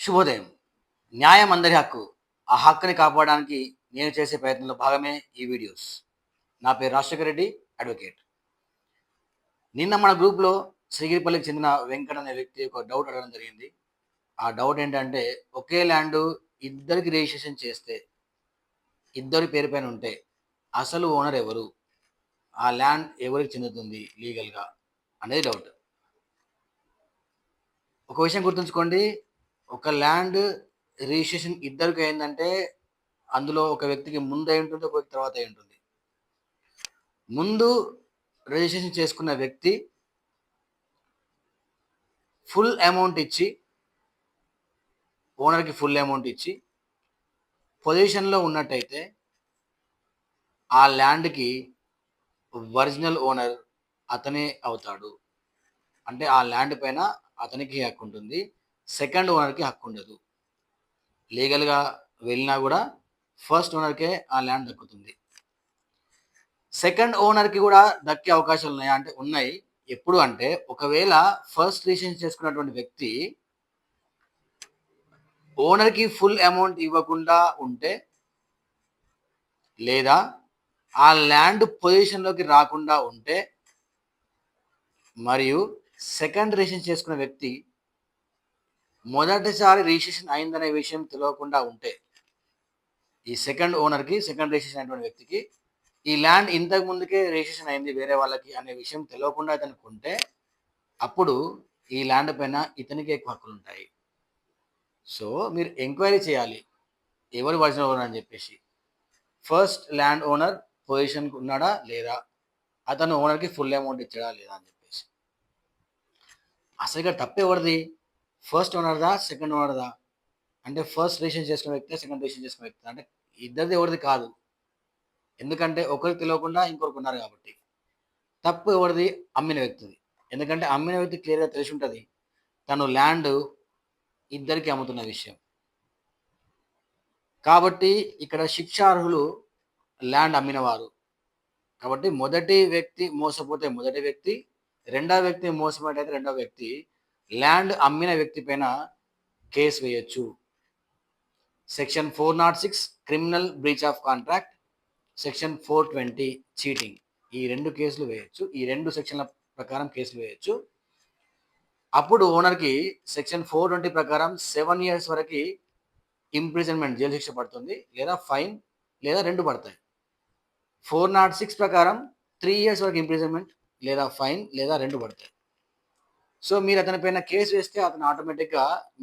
శుభోదయం. న్యాయం అందరి హక్కు. ఆ హక్కుని కాపాడడానికి నేను చేసే ప్రయత్నంలో భాగమే ఈ వీడియోస్. నా పేరు రాజశేఖర్ రెడ్డి, అడ్వకేట్. నిన్న మన గ్రూప్‌లో శ్రీగిరిపల్లికి చెందిన వెంకట్ అనే వ్యక్తి ఒక డౌట్ అడగడం జరిగింది. ఆ డౌట్ ఏంటంటే, ఒకే ల్యాండు ఇద్దరికి రిజిస్ట్రేషన్ చేస్తే, ఇద్దరి పేరు పైన ఉంటే, అసలు ఓనర్ ఎవరు? ఆ ల్యాండ్ ఎవరికి చెందుతుంది లీగల్‌గా? అనేది డౌట్. ఒక విషయం గుర్తుంచుకోండి. ఒక ల్యాండ్ రిజిస్ట్రేషన్ ఇద్దరికి అయిందంటే అందులో ఒక వ్యక్తికి ముందు అయి ఉంటుంది, ఒక వ్యక్తి తర్వాత అయి ఉంటుంది. ముందు రిజిస్ట్రేషన్ చేసుకున్న వ్యక్తి ఫుల్ అమౌంట్ ఇచ్చి, ఓనర్కి ఫుల్ అమౌంట్ ఇచ్చి పొజిషన్లో ఉన్నట్టయితే ఆ ల్యాండ్కి ఒరిజినల్ ఓనర్ అతనే అవుతాడు. అంటే ఆ ల్యాండ్ పైన అతనికి హక్కు ఉంటుంది, సెకండ్ ఓనర్కి హక్కు ఉండదు. లీగల్గా వెళ్ళినా కూడా ఫస్ట్ ఓనర్కే ఆ ల్యాండ్ దక్కుతుంది. సెకండ్ ఓనర్కి కూడా దక్కే అవకాశాలు ఉన్నాయా అంటే ఉన్నాయి. ఎప్పుడు అంటే ఒకవేళ ఫస్ట్ రిజిస్ట్రేషన్ చేసుకున్నటువంటి వ్యక్తి ఓనర్కి ఫుల్ అమౌంట్ ఇవ్వకుండా ఉంటే, లేదా ఆ ల్యాండ్ పొజిషన్లోకి రాకుండా ఉంటే, మరియు సెకండ్ రిజిస్ట్రేషన్ చేసుకున్న వ్యక్తి మొదటిసారి రిజిస్ట్రేషన్ అయిందనే విషయం తెలియకుండా ఉంటే, ఈ సెకండ్ ఓనర్కి సెకండ్ రిజిస్ట్రేషన్ అయినటువంటి వ్యక్తికి ఈ ల్యాండ్ ఇంతకు ముందుకే రిజిస్ట్రేషన్ అయింది వేరే వాళ్ళకి అనే విషయం తెలియకుండా ఇతనికి ఉంటే, అప్పుడు ఈ ల్యాండ్ పైన ఇతనికి ఎక్కువ హక్కులు ఉంటాయి. సో మీరు ఎంక్వైరీ చేయాలి, ఎవరు ఒరిజినల్ ఓనర్ అని చెప్పేసి. ఫస్ట్ ల్యాండ్ ఓనర్ పొజిషన్కి ఉన్నాడా లేదా, అతను ఓనర్కి ఫుల్ అమౌంట్ ఇచ్చాడా లేదా అని చెప్పేసి. అసలు ఇక్కడ తప్పు ఎవరిది? ఫస్ట్ ఓనర్దా, సెకండ్ ఓనర్దా? అంటే ఫస్ట్ రిజిస్ట్రేషన్ చేసుకున్న వ్యక్తి, సెకండ్ రిజిస్ట్రేషన్ చేసుకున్న వ్యక్తి, అంటే ఇద్దరిది ఎవరిది కాదు. ఎందుకంటే ఒకరికి తెలియకుండా ఇంకొకరికి ఉన్నారు కాబట్టి. తప్పు ఎవరిది? అమ్మిన వ్యక్తిది. ఎందుకంటే అమ్మిన వ్యక్తి క్లియర్గా తెలిసి ఉంటుంది తను ల్యాండ్ ఇద్దరికి అమ్ముతున్న విషయం. కాబట్టి ఇక్కడ శిక్షార్హులు ల్యాండ్ అమ్మిన వారు. కాబట్టి మొదటి వ్యక్తి మోసపోతే మొదటి వ్యక్తి, రెండవ వ్యక్తి మోసపోయినట్లయితే రెండవ వ్యక్తి ల్యాండ్ అమ్మిన వ్యక్తి పైన కేసు వేయొచ్చు. Section 406 criminal breach of contract, section 420 cheating, ఈ రెండు కేసులు వేయొచ్చు. ఈ రెండు సెక్షన్ల ప్రకారం కేసులు వేయొచ్చు. అప్పుడు ఓనర్కి సెక్షన్ 420 ప్రకారం 7 years వరకు ఇంప్రిజన్మెంట్, జైలు శిక్ష పడుతుంది, లేదా ఫైన్, లేదా రెండు పడతాయి. 406 ప్రకారం 3 years వరకు ఇంప్రిజన్మెంట్, లేదా ఫైన్, లేదా రెండు పడతాయి. సో మీరు అతని పైన కేసు వేస్తే అతను ఆటోమేటిక్గా